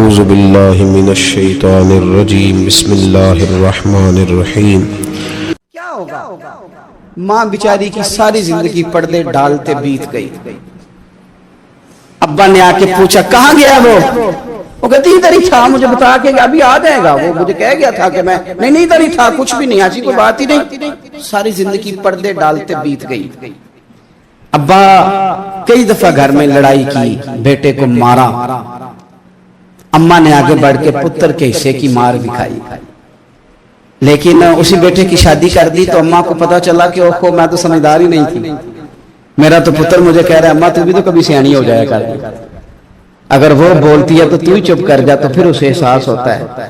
اعوذ باللہ من الشیطان الرجیم بسم اللہ الرحمن الرحیم۔ کیا ہوگا؟ ماں بیچاری کی ساری زندگی پردے ڈالتے بیت گئی۔ ابا نے آ کے پوچھا کہاں گیا وہ کہتی ادھر ہی تھا، مجھے بتا کے ابھی آ جائے گا، وہ مجھے کہہ گیا تھا کہ میں نہیں ادھر ہی تھا، کچھ بھی نہیں، ایسی کوئی بات ہی نہیں۔ ساری زندگی پردے ڈالتے بیت گئی۔ ابا کئی دفعہ گھر میں لڑائی کی، بیٹے کو مارا، اماں نے آگے بڑھ کے پتر کے حصے کی مار بھی کھائی، لیکن اسی بیٹے کی شادی کر دی تو اماں کو پتا چلا کہ اوہو میں تو سمجھدار ہی نہیں تھی، میرا تو پتر مجھے کہہ رہا ہے اماں تو بھی تو کبھی سیانی ہو جایا کر، اگر وہ بولتی ہے تو ہی چپ کر جا، تو پھر اسے احساس ہوتا ہے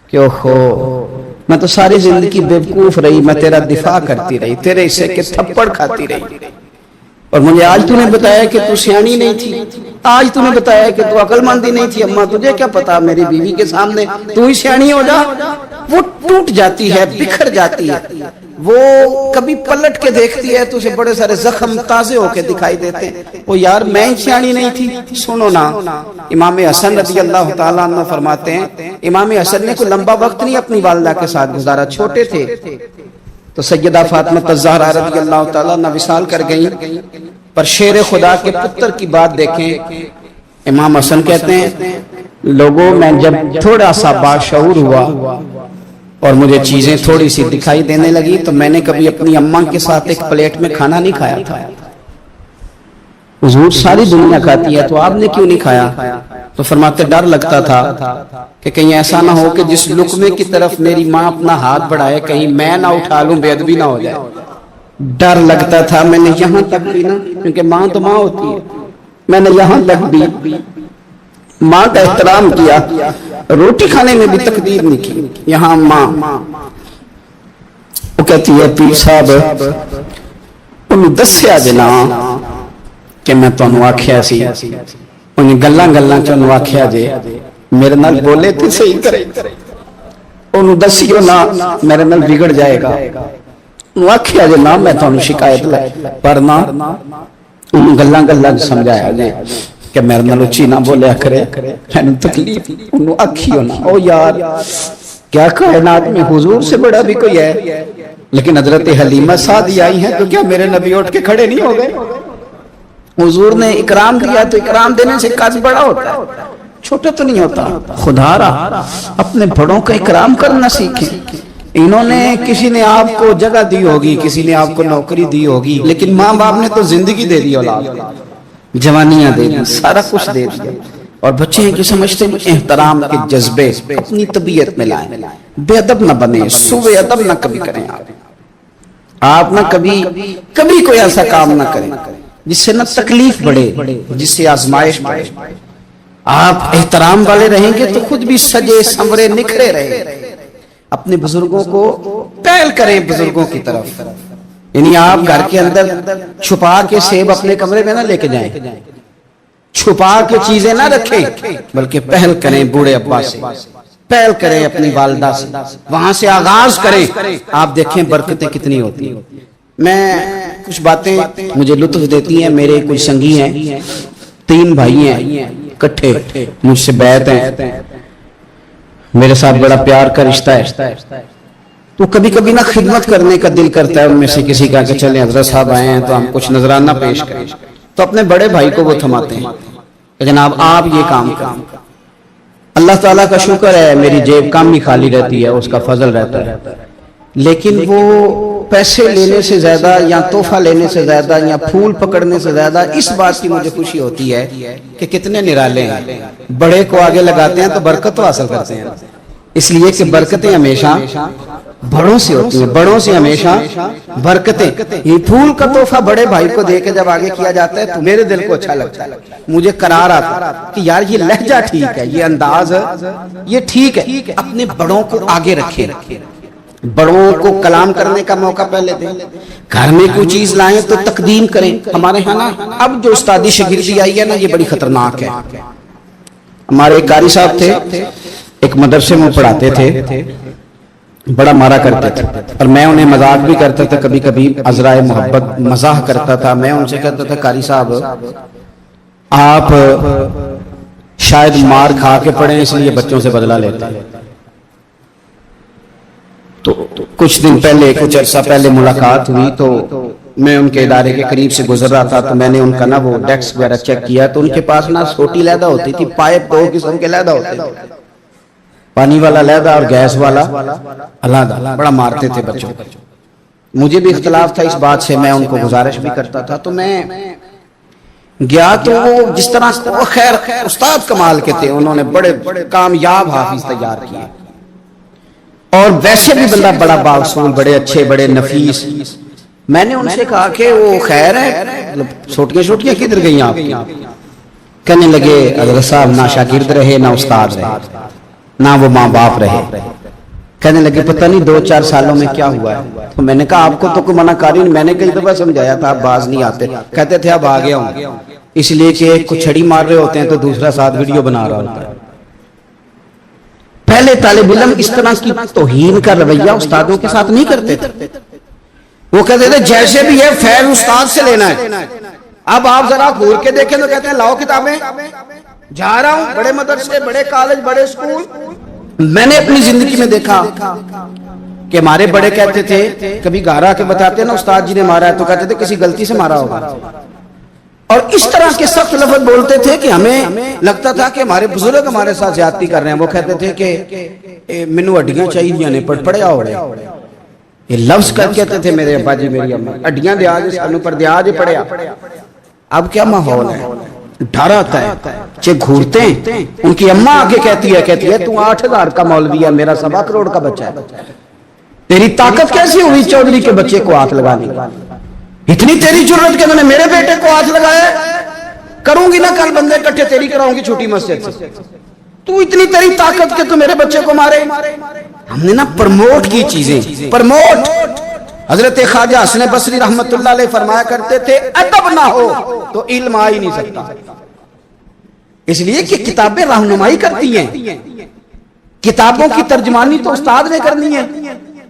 کہ اوہو میں تو ساری زندگی بیوقوف رہی، میں تیرا دفاع کرتی رہی، تیرے حصے کے تھپڑ کھاتی رہی، اور مجھے آج تو نے بتایا کہ تو سیانی نہیں تھی، آج تو نے بتایا کہ تو عقل مندی نہیں تھی، اماں تجھے کیا پتا، میری بیوی کے سامنے تو ہی سیانی ہو جا۔ وہ ٹوٹ جاتی ہے، بکھر جاتی ہے، وہ کبھی پلٹ کے دیکھتی ہے تو اسے بڑے سارے زخم تازے ہو کے دکھائی دیتے ہیں، وہ یار میں ہی سیانی نہیں تھی۔ سنو نا، امام حسن رضی اللہ تعالیٰ عنہ فرماتے ہیں امام حسن نے کوئی لمبا وقت نہیں اپنی والدہ کے ساتھ گزارا، چھوٹے تھے تو سیدہ فاطمہ الزہرا رضی اللہ تعالیٰ عنہ وصال کر گئیں، پر شیر خدا کے پتر کی بات دیکھیں، امام حسن کہتے ہیں لوگوں میں جب تھوڑا سا باشعور ہوا اور مجھے چیزیں تھوڑی سی دکھائی دینے لگی تو میں نے کبھی اپنی اماں کے ساتھ ایک پلیٹ میں کھانا نہیں کھایا تھا۔ حضور ساری دنیا کھاتی ہے تو آپ نے کیوں نہیں کھایا؟ تو فرماتے ڈر لگتا تھا کہ کہیں ایسا نہ ہو کہ جس لقمے کی طرف میری ماں اپنا ہاتھ بڑھائے کہیں میں نہ اٹھا لوں، بے ادبی نہ ہو جائے، ڈر لگتا تھا۔ میں نے یہاں تک بھی نا، کیونکہ ماں تو ماں ہوتی ہے، میں نے یہاں تک بھی ماں کا احترام کیا، روٹی کھانے میں بھی تقدیر نہیں کی۔ یہاں ماں وہ کہتی ہے پیر صاحب انہوں دسیا جنا کہ میں تو انہوں آکھیا سی، انہیں گلاں چونوں آکھیا جے میرے نال بولے تھے صحیح کرے، انہوں دسیو نا میرے نال بگڑ جائے گا، انہوں آکھیا جے نا میں تو انہوں شکایت لائے، پر نا انہوں گلاں سمجھایا جے کہ میرے نال اچھی نہ بولیا کرے، انہوں تکلیف، انہوں آکھیو نا۔ او یار کیا کائنات میں حضور سے بڑا بھی کوئی ہے؟ لیکن حضرت حلیمہ سعدی آئی ہیں تو کیا میرے نبی اٹھ کے کھڑے نہیں ہو گئے؟ حضور نے اکرام دیا تو اکرام دینے سے قد بڑا ہوتا ہے، چھوٹا تو نہیں ہوتا۔ خدا را اپنے بڑوں کا اکرام کرنا سیکھیں۔ انہوں نے کسی نے آپ کو جگہ دی ہوگی، کسی نے آپ کو نوکری دی ہوگی، لیکن ماں باپ نے تو زندگی دے دی، اولاد جوانیاں دے دی، سارا کچھ دے دیا، اور بچے ہیں کہ سمجھتے ہیں احترام کے جذبے اپنی طبیعت میں لائیں، بے ادب نہ بنے، سوء ادب نہ کبھی کریں، آپ نہ کبھی کوئی ایسا کام نہ کریں جس سے نہ تکلیف بڑھے، جس سے آزمائش بڑھے۔ آپ احترام والے رہیں گے تو خود بھی سجے سنورے نکھرے رہیں گے۔ اپنے بزرگوں کو پہل کریں، بزرگوں کی طرف، یعنی آپ گھر کے اندر چھپا کے سیب اپنے کمرے میں نہ لے کے جائیں، چھپا کے چیزیں نہ رکھیں، بلکہ پہل کریں بوڑھے ابا سے، پہل کریں اپنی والدہ سے، وہاں سے آغاز کریں، آپ دیکھیں برکتیں کتنی ہوتی ہیں۔ میں کچھ باتیں مجھے لطف دیتی ہیں، میرے کچھ سنگی ہیں، 3 بھائی ہیں کٹھے، مجھ سے بیعت ہیں، میرے ساتھ بڑا پیار کا رشتہ ہے، تو کبھی کبھی نہ خدمت کرنے کا دل کرتا ہے، ان میں سے کسی کا کہ چلیں حضرت صاحب آئے ہیں تو ہم کچھ نذرانہ پیش کریں، تو اپنے بڑے بھائی کو وہ تھماتے ہیں کہ جناب آپ یہ کام کریں۔ اللہ تعالیٰ کا شکر ہے میری جیب کم ہی خالی رہتی ہے، اس کا فضل رہتا ہے، لیکن وہ پیسے لینے سے زیادہ یا تحفہ لینے سے زیادہ یا پھول پکڑنے سے زیادہ اس بات کی مجھے خوشی ہوتی ہے کہ کتنے نرالے ہیں، بڑے کو آگے لگاتے ہیں تو برکت تو حاصل کرتے ہیں، اس لیے کہ برکتیں ہمیشہ بڑوں سے ہوتی ہیں، بڑوں سے ہمیشہ برکتیں۔ یہ پھول کا تحفہ بڑے بھائی کو دے کے جب آگے کیا جاتا ہے تو میرے دل کو اچھا لگتا ہے، مجھے قرار آتا ہے کہ یار یہ لہجہ ٹھیک ہے، یہ انداز یہ ٹھیک ہے، اپنے بڑوں کو آگے رکھیں، بڑوں کو کلام کرنے کا موقع پہلے دیں، گھر میں کوئی چیز لائیں تو تقدیم کریں۔ ہمارے ہاں نا اب جو استادی شاگردی آئی ہے نا، یہ بڑی خطرناک ہے۔ ہمارے ایک قاری صاحب تھے، ایک مدرسے میں پڑھاتے تھے، بڑا مارا کرتے تھے، اور میں انہیں مذاق بھی کرتا تھا، کبھی کبھی عذرائے محبت مزاح کرتا تھا۔ میں ان سے کہتا تھا قاری صاحب آپ شاید مار کھا کے پڑھیں اس لیے بچوں سے بدلہ لیتے ہیں. تو کچھ دن پہلے کچھ عرصہ پہلے ملاقات ہوئی تو میں ان کے ادارے کے قریب سے گزر رہا تھا تو میں نے ان کا نا وہ ڈیسک وغیرہ چیک کیا تو ان کے پاس نا چھوٹی علیحدہ ہوتی تھی, پائپ 2 قسم کے علیحدہ ہوتے تھے, پانی والا علیحدہ اور گیس والا علیحدہ. بڑا مارتے تھے بچوں. مجھے بھی اختلاف تھا اس بات سے, میں ان کو گزارش بھی کرتا تھا. تو میں گیا تو وہ جس طرح وہ خیر استاد کمال کے تھے, انہوں نے بڑے کامیاب حافظ تیار کیے اور ویسے بھی بندہ بڑا باوسون, بڑے اچھے, بڑے نفیس. میں نے ان سے کہا کہ وہ خیر ہے چھوٹیاں چھوٹیاں کدھر گئی آپ کی؟ کہنے لگے حضرت صاحب نہ شاگرد رہے نہ استاد رہے نہ وہ ماں باپ رہے. کہنے لگے پتہ نہیں 2-4 سالوں میں کیا ہوا ہے. تو میں نے کہا آپ کو تو کوئی منع کاری نہیں, میں نے کئی دفعہ سمجھایا تھا آپ باز نہیں آتے. کہتے تھے اب آ گیا ہوں, اس لیے کہ ایک کو چھڑی مار رہے ہوتے ہیں تو دوسرا ساتھ ویڈیو بنا رہا ہوتا ہے. پہلے طالب علم اس طرح کی توہین کا رویہ استادوں کے ساتھ نہیں کرتے تھے. وہ کہتے تھے جیسے بھی ہے فیض استاد سے لینا ہے. اب آپ ذرا گھور کے دیکھیں تو کہتے ہیں لاؤ کتابیں, جا رہا ہوں بڑے مدرسے, بڑے کالج, بڑے اسکول. میں نے اپنی زندگی میں دیکھا کہ ہمارے بڑے کہتے تھے, کبھی گارا کے بتاتے نا استاد جی نے مارا ہے تو کہتے تھے کسی غلطی سے مارا ہوگا. اور اس طرح کے سخت لفظ بولتے تھے کہ ہمیں لگتا تھا کہ ہمارے بزرگ ہمارے ساتھ زیادتی کر رہے ہیں. وہ کہتے تھے کہ مینوں ہڈیاں چاہیے نے پڑیا ہو رہے, یہ لفظ کہتے تھے میرے ابا جی میری اماں, ہڈیاں دیا جی سانوں پر دیا جی پڑیا. اب کیا ماحول ہے, ڈر آتا ہے. چے گھورتے ہیں, ان کی اماں آگے کہتی ہے تو 8,000 کا مولوی ہے, میرا 1.25 کروڑ کا بچہ ہے, تیری طاقت کیسی ہوئی چودھری کے بچے کو ہاتھ لگانے کی؟ اتنی تیری جرت کہ انہوں نے میرے بیٹے کو ہاتھ لگایا. کروں گی نا کل بندے اکٹھے تیری کراؤں گی چھوٹی مسجد سے, تو اتنی تیری طاقت کہ تو میرے بچے کو مارے. ہم نے نا پرموٹ کی چیزیں, پرموٹ. حضرت خواجہ حسن بصری رحمت اللہ علیہ فرمایا کرتے تھے ادب نہ ہو تو علم آ ہی نہیں سکتا. اس لیے کہ کتابیں رہنمائی کرتی ہیں, کتابوں کی ترجمانی تو استاد نے کرنی ہے.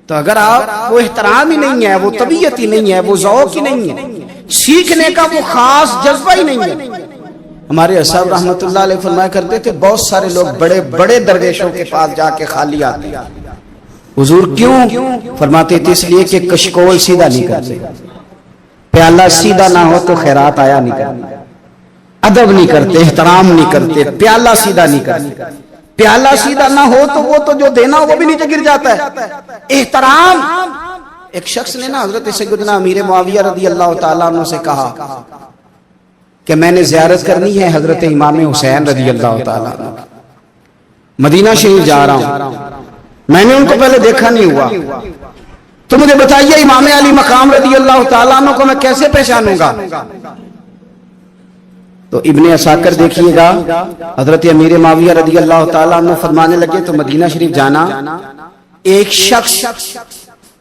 تو اگر آپ وہ احترام ہی نہیں ہے, وہ طبیعت ہی نہیں ہے, وہ ذوق ہی نہیں ہے, سیکھنے کا وہ خاص جذبہ ہی نہیں ہے. ہمارے صاحب رحمت اللہ علیہ فرمایا کرتے تھے بہت سارے لوگ بڑے بڑے درویشوں کے پاس جا کے خالی آتے ہیں. حضور کیوں؟ فرماتے تھے اس لیے کہ کشکول سیدھا نہیں کرتے, پیالہ سیدھا نہ ہو تو خیرات آیا نہیں کرتے, ادب نہیں کرتے, احترام نہیں کرتے, پیالہ سیدھا نہیں کرتے. پیالہ سیدھا نہ ہو تو وہ تو جو دینا وہ بھی نیچے گر جاتا ہے. احترام. ایک شخص نے نا حضرت سیدنا امیر معاویہ رضی اللہ تعالیٰ عنہ سے کہا کہ میں نے زیارت کرنی ہے حضرت امام حسین رضی اللہ تعالیٰ عنہ, مدینہ شریف جا رہا ہوں, میں نے ان کو پہلے دیکھا نہیں ہوا, تو مجھے بتائیے امام علی مقام رضی اللہ تعالیٰ عنہ کو میں کیسے پہچانوں گا؟ تو ابن عساکر دیکھیے گا حضرت امیر معاویہ رضی اللہ تعالیٰ عنہ فرمانے لگے تو مدینہ شریف جانا, ایک شخص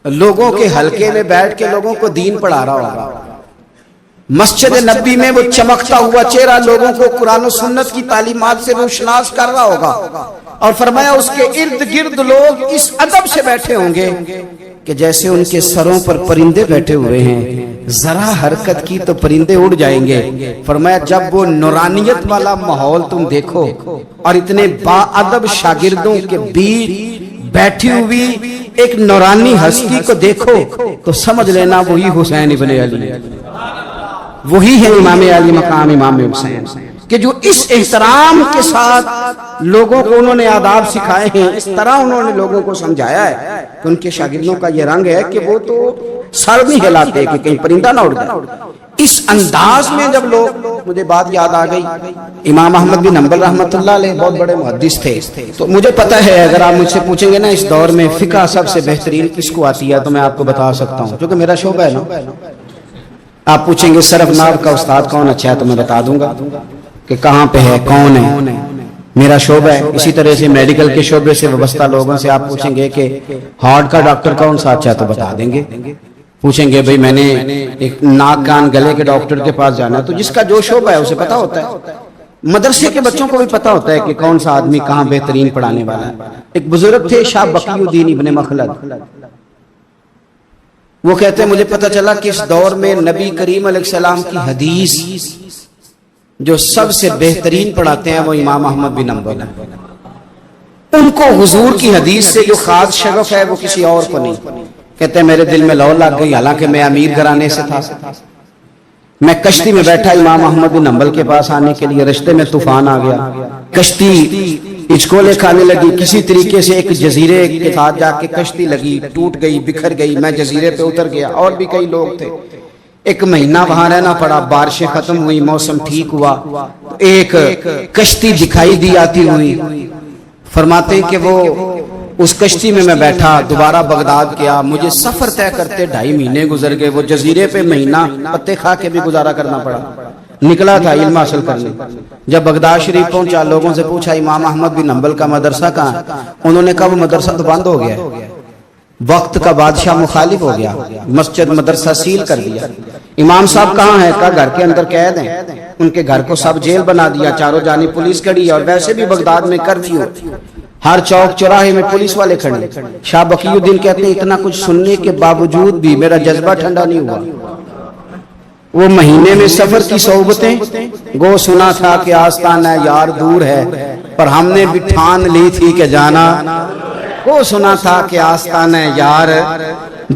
لوگوں کے حلقے میں بیٹھ کے لوگوں کو دین پڑھا رہا ہوگا, مسجد نبی میں وہ چمکتا ہوا چہرہ لوگوں کو قرآن و سنت کی تعلیمات سے روشناس کر رہا ہوگا, اور فرمایا اس کے ارد گرد لوگ اس ادب سے بیٹھے ہوں گے کہ جیسے ان کے سروں پر پرندے بیٹھے ہوئے ہیں, ذرا حرکت کی تو پرندے اڑ جائیں گے. فرمایا جب وہ نورانیت والا ماحول تم دیکھو اور اتنے با ادب شاگردوں کے بیچ بیٹھی ہوئی ایک نورانی ہستی کو دیکھو تو سمجھ لینا وہی حسین ابن علی, وہی ہے امام علی مقام امام حسین, کہ جو اس احترام کے ساتھ لوگوں کو انہوں نے آداب سکھائے ہیں, اس طرح انہوں نے لوگوں کو سمجھایا ہے کہ ان کے شاگردوں کا یہ رنگ ہے کہ وہ تو سر نہیں ہلاتے کہ کہیں پرندہ نہ اڑ جائے. اس انداز میں جب لوگ, مجھے بات یاد آ گئی, امام احمد بن حنبل رحمت اللہ علیہ بہت بڑے محدث تھے, تو مجھے پتہ ہے اگر آپ مجھ سے پوچھیں گے نا اس دور میں فقہ سب سے بہترین کس کو آتی ہے تو میں آپ کو بتا سکتا ہوں, کیونکہ میرا شعبہ ہے نا. آپ پوچھیں گے صرف ناو کا استاد کون اچھا ہے تو میں بتا دوں گا کہ کہاں پہ ہے, کون ہے, میرا شعبہ ہے. اسی طرح سے میڈیکل کے شعبے سے وابستہ لوگوں سے آپ پوچھیں گے کہ ہارٹ کا ڈاکٹر کون سا اچھا ہے تو بتا دیں گے. پوچھیں گے بھئی میں نے ایک ناک کان گلے کے ڈاکٹر کے پاس جانا ہے, تو جس کا جو شعبہ ہے اسے پتا ہوتا ہے. مدرسے کے بچوں کو بھی پتا ہوتا ہے کہ کون سا آدمی کہاں بہترین پڑھانے والا ہے. ایک بزرگ تھے شاہ بقی الدین ابن مخلد, وہ کہتے ہیں مجھے پتا چلا کہ اس دور میں نبی کریم علیہ السلام کی حدیث جو سب سے بہترین پڑھاتے ہیں وہ امام احمد بن حنبل ہیں. ان کو حضور کی حدیث سے جو خاص شغف ہے وہ کسی اور کو نہیں. کہتے ہیں میرے دل میں لو لگ گئی، حالانکہ میں امیر گھرانے سے تھا. میں کشتی میں بیٹھا امام احمد بن حنبل کے پاس آنے کے لیے، رشتے میں طوفان آ گیا، کشتی اچکولے کھانے لگی. کسی طریقے سے ایک جزیرے کے ساتھ جا کے کشتی لگی، ٹوٹ گئی، بکھر گئی. میں جزیرے پہ اتر گیا، اور بھی کئی لوگ تھے. ایک مہینہ وہاں رہنا پڑا. بارشیں ختم ہوئی، موسم ٹھیک ہوا، ایک کشتی دکھائی دی آتی ہوئی. فرماتے ہیں کہ وہ اس کشتی میں بیٹھا، دوبارہ بغداد گیا. مجھے سفر طے کرتے 2.5 مہینے گزر گئے. وہ جزیرے پہ مہینہ پتے کھا کے بھی گزارا کرنا پڑا. نکلا تھا علم حاصل کرنے. جب بغداد شریف پہنچا، لوگوں سے پوچھا امام احمد بن حنبل کا مدرسہ کہاں ہے؟ انہوں نے کہا وہ مدرسہ تو بند ہو گیا ہے، وقت کا بادشاہ مخالف ہو گیا، مسجد مدرسہ سیل کر دیا. امام صاحب کہاں ہیں؟ کہا گھر کے اندر قید ہیں. ان کے گھر کو سب جیل بنا دیا، چاروں جانب پولیس کھڑی ہے. اور ویسے بھی بغداد میں کرفیو، ہر چوک چوراہے میں پولیس والے کھڑے. شاہ بقی الدین کہتے ہیں اتنا کچھ سننے کے باوجود بھی میرا جذبہ ٹھنڈا نہیں ہوا. وہ مہینے میں سفر کی صحبتیں گو سنا تھا کہ آستانہ یار دور ہے، پر ہم نے بھی ٹھان لی تھی کہ جانا. وہ سنا تھا کہ آستانہ یار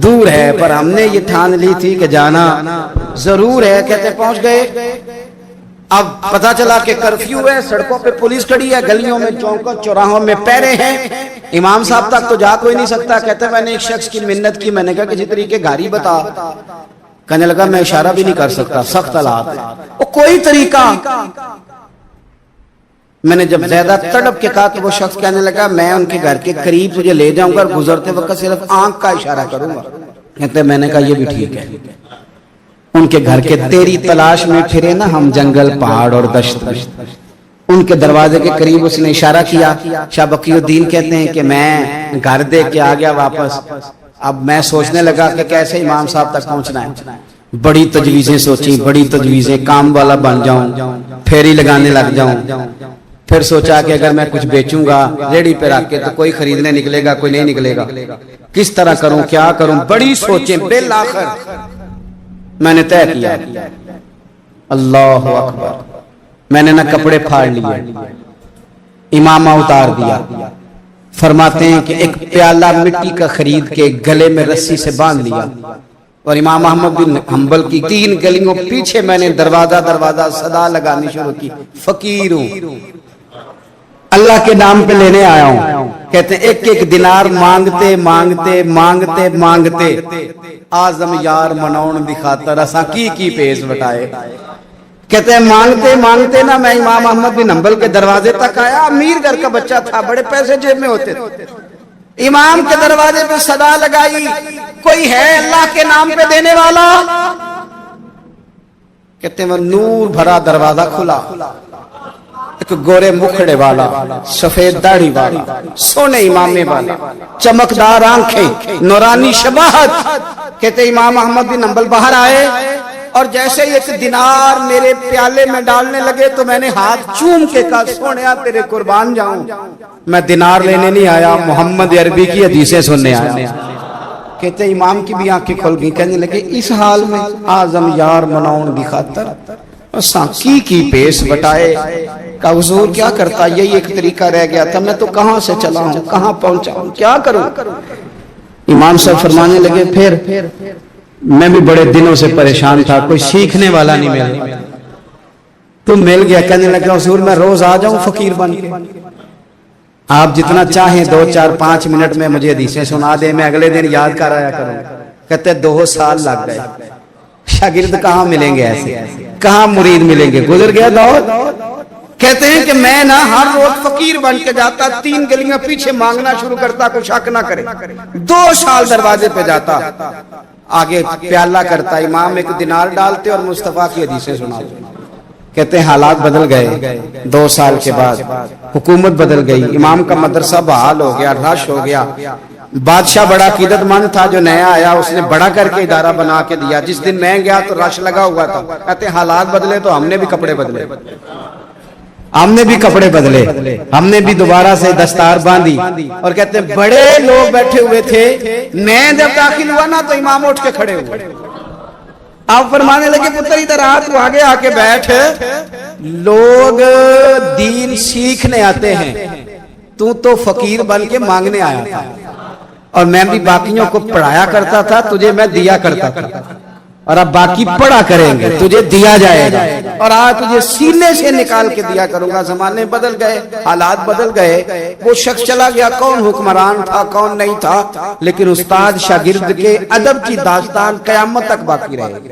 دور ہے، پر ہم نے یہ ٹھان لی تھی کہ جانا ضرور ہے. کہتے پہنچ گئے. اب پتا چلا کہ کرفیو ہے، سڑکوں پہ پولیس کھڑی ہے، گلیوں میں چوکوں چوراہوں میں پہرے ہیں. امام صاحب تک تو جا کوئی نہیں سکتا. کہتے میں نے ایک شخص کی منت کی، میں نے کہا کسی طریقے گاڑی بتا. کہنے لگا میں اشارہ بھی نہیں کر سکتا، سخت حالات. وہ کوئی طریقہ. میں نے جب زیادہ تڑپ کے کہا تو وہ شخص کہنے لگا میں ان کے گھر کے قریب تجھے لے جاؤں گا اور گزرتے وقت صرف آنکھ کا اشارہ کروں گا. کہتے میں نے کہا یہ بھی ٹھیک ہے. ان کے گھر کے تیری تلاش میں پھرے نا ہم جنگل پہاڑ اور دشت. ان کے دروازے کے قریب اس نے اشارہ کیا. شاہ بقی الدین کہتے ہیں کہ میں گھر دیکھ کے آ گیا واپس. اب میں سوچنے لگا کہ کیسے امام صاحب تک پہنچنا ہے. بڑی تجویزیں سوچیں، بڑی تجویزیں، کام والا بن جاؤں، پھیری لگانے لگ جاؤں. پھر سوچا کہ اگر میں کچھ بیچوں گا ریڑھی پہ رکھ کے تو کوئی خریدنے نکلے گا، کوئی نہیں نکلے گا. کس طرح کروں، کیا کروں، بڑی سوچیں. بالآخر میں نے طے کیا اللہ اکبر. میں نے نہ کپڑے پھاڑ لیے، امامہ اتار دیا. فرماتے ہیں کہ ایک پیالہ مٹی کا خرید کے گلے میں رسی سے باندھ لیا اور امام احمد بن حنبل کی 3 گلیوں پیچھے میں نے دروازہ دروازہ صدا لگانی شروع کی. فقیر ہوں، اللہ کے نام پہ لینے آیا ہوں. کہتے ہیں ایک ایک دینار مانگتے مانگتے مانگتے مانگتے آزم یار منون دی خاطر اساں کی پیش وٹائے. کہتے ہیں مانگتے مانگتے نا میں امام احمد بن حنبل کے دروازے تک آیا. امیر گھر کا بچہ تھا، بڑے پیسے جیب میں ہوتے تھے. امام کے دروازے پہ صدا لگائی کوئی ہے اللہ کے نام پہ دینے والا؟ کہتے ہیں وہ نور بھرا دروازہ کھلا. ایک گورے مکھڑے والا، سفید داڑھی والا، سونے امامے والا، چمکدار آنکھیں، نورانی شباہت. کہتے امام احمد بن حنبل باہر آئے اور جیسے ایک دینار میرے پیالے میں ڈالنے لگے تو میں نے ہاتھ چوم کے کہا سونیا تیرے قربان جاؤں، میں دینار لینے نہیں آیا، محمد عربی کی حدیثیں سننے آیا. کہتے امام کی بھی آنکھیں کھل گئی. کہنے لگے اس حال میں آزم یار مناؤن دی خاطر اساں کی پیس بٹائے. کہا حضور کیا کرتا، یہی ایک طریقہ رہ گیا تھا، میں تو کہاں سے چلا ہوں، کہاں پہنچا ہوں، کیا کروں. امام صاحب فرمانے لگے پھر میں بھی بڑے دنوں سے پریشان تھا، کوئی سیکھنے والا نہیں ملا، تو مل گیا. کہنے لگا حضور میں روز آ جاؤں فقیر بن کے، آپ جتنا چاہیں 2 4 5 منٹ میں مجھے حدیثیں سنا دیں، میں اگلے دن یاد کر آیا کروں. کہتے 2 سال لگ گئے. شاگرد کہاں ملیں گے ایسے، کہاں مرید ملیں گے، گزر گیا دور. کہتے ہیں کہ میں نہ ہر روز فقیر بن کے جاتا، 3 گلیاں پیچھے مانگنا شروع کرتا، کوئی شک نہ کرے. 2 سال دروازے پہ جاتا، آگے پیالہ کرتا، امام ایک دینار ڈالتے اور مصطفیٰ کی حدیثیں سناتے. کہتے ہیں حالات بدل گئے. 2 سال کے بعد حکومت بدل گئی، امام کا مدرسہ بحال ہو گیا، رش ہو گیا. بادشاہ بڑا عقیدت مند تھا، جو نیا آیا اس نے بڑا کر کے ادارہ بنا کے دیا. جس دن میں گیا تو رش لگا ہوا تھا. کہتے ہیں حالات بدلے تو ہم نے بھی کپڑے بدلے، ہم نے بھی کپڑے بدلے، ہم نے بھی دوبارہ سے دستار باندھی. اور کہتے ہیں بڑے لوگ بیٹھے ہوئے تھے، میں جب داخل ہوا نا تو امام اٹھ کے کھڑے ہوئے. آپ فرمانے لگے پتر ادھر آ، تو آگے آ کے بیٹھ، لوگ دین سیکھنے آتے ہیں، تو فقیر بن کے مانگنے آیا تھا، اور میں بھی باقیوں کو پڑھایا کرتا تھا، تجھے میں دیا کرتا تھا، اور اب باقی پڑھا کریں گے، تجھے دیا جائے گا، اور آج تجھے سینے سے نکال کے دیا کروں گا۔ زمانے بدل گئے، حالات بدل گئے، وہ شخص چلا گیا، کون حکمران تھا کون نہیں تھا، لیکن استاد شاگرد کے ادب کی داستان قیامت تک باقی رہے گی۔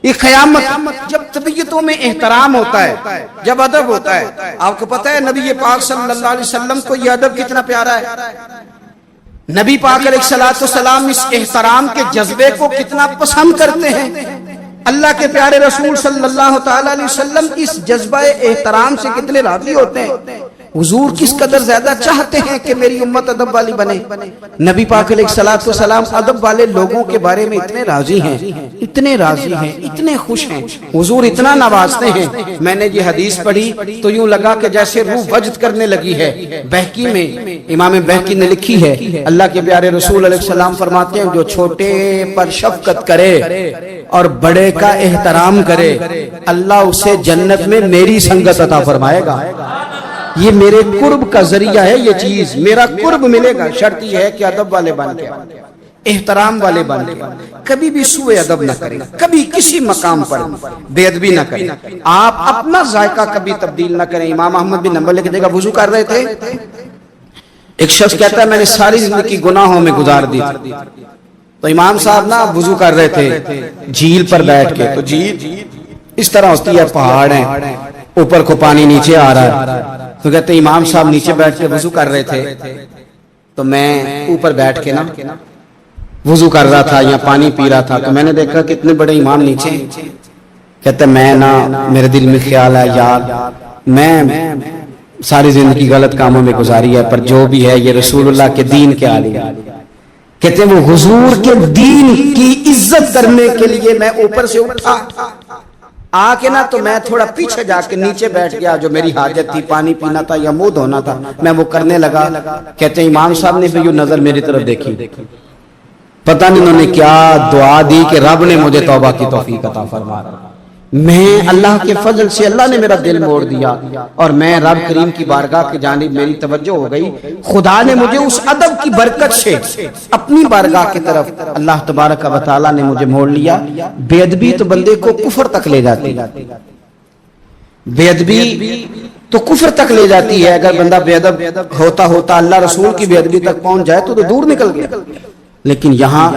یہ قیامت، جب طبیعتوں میں احترام ہوتا ہے، جب ادب ہوتا ہے۔ آپ کو پتہ ہے نبی پاک صلی اللہ علیہ وسلم کو یہ ادب کتنا پیارا ہے، نبی پاک علیہ السلام اس احترام کے جذبے کو کتنا پسند کرتے ہیں۔ اللہ کے پیارے رسول صلی اللہ تعالی علیہ وسلم اس جذبہ احترام سے کتنے راضی ہوتے ہیں۔ حضور کس قدر زیادہ چاہتے ہیں کہ میری امت ادب والی بنے۔ نبی پاک علیہ السلام ادب والے لوگوں کے بارے میں اتنے راضی ہیں، اتنے راضی ہیں، اتنے خوش ہیں، حضور اتنا نوازتے ہیں۔ میں نے یہ حدیث پڑھی تو یوں لگا کہ جیسے روح وجد کرنے لگی ہے۔ بہقی میں امام بہقی نے لکھی ہے، اللہ کے پیارے رسول علیہ السلام فرماتے ہیں جو چھوٹے پر شفقت کرے اور بڑے کا احترام کرے، اللہ اسے جنت میں میری سنگت عطا فرمائے گا۔ یہ میرے قرب کا ذریعہ ہے، یہ چیز میرا قرب ملے گا، شرط یہ ہے کہ ادب والے بن کے، احترام والے بن کے، کبھی بھی سوء ادب نہ کریں، کبھی کسی مقام پر بے ادبی نہ کریں، آپ اپنا ذائقہ کبھی تبدیل نہ کریں۔ امام احمد بن حنبل کی جگہ وضو کر رہے تھے، ایک شخص کہتا ہے میں نے ساری زندگی گناہوں میں گزار دی، تو امام صاحب نا وضو کر رہے تھے جھیل پر بیٹھ کے، تو جھیل اس طرح ہوتی ہے، پہاڑ ہیں، اوپر کو پانی نیچے آ رہا ہے، تو کہتے ہیں امام صاحب نیچے بیٹھ کے وضو کر رہے تھے، تو میں اوپر بیٹھ کے نا وضو کر رہا تھا یا پانی پی رہا تھا، تو میں نے دیکھا کہ اتنے بڑے امام نیچے۔ کہتے ہیں میں نا میرے دل میں خیال ہے یار میں ساری زندگی غلط کاموں میں گزاری ہے، پر جو بھی ہے یہ رسول اللہ کے دین کے عالی ہے۔ کہتے ہیں وہ حضور کے دین کی عزت کرنے کے لیے میں اوپر سے اٹھا آ کے نا، تو میں تھوڑا پیچھے جا کے نیچے بیٹھ گیا، جو میری حاجت تھی پانی پینا تھا یا منہ دھونا تھا میں وہ کرنے لگا۔ کہتے ہیں امام صاحب نے بھی یہ نظر میری طرف دیکھی، پتہ نہیں انہوں نے کیا دعا دی کہ رب نے مجھے توبہ کی توفیق عطا فرما۔ میں اللہ کے فضل سے اللہ نے میرا دل موڑ دیا، اور میں رب کریم کی بارگاہ کی جانب میری توجہ ہو گئی، خدا نے مجھے اس ادب کی برکت سے اپنی بارگاہ کی طرف اللہ تبارک و تعالی نے مجھے موڑ لیا۔ بے ادبی تو بندے کو کفر تک لے جاتی ہے، بے ادبی تو کفر تک لے جاتی ہے۔ اگر بندہ بے ادب ہوتا ہوتا اللہ رسول کی بے ادبی تک پہنچ جائے تو دور نکل گیا، لیکن یہاں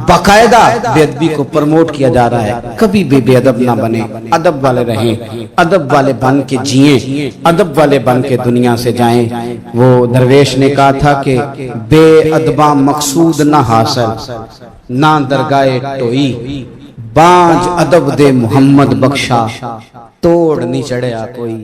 باقاعدہ بے ادبی کو پروموٹ کیا جا رہا ہے۔ کبھی بھی بے ادب نہ بنے، ادب والے رہیں، ادب والے بن کے جئیں، ادب والے بن کے دنیا سے جائیں۔ وہ درویش نے کہا تھا کہ بے ادباں مقصود نہ حاصل، نہ درگاہ ٹوئی، بانج ادب دے محمد بخشا، توڑ نہیں چڑھیا کوئی۔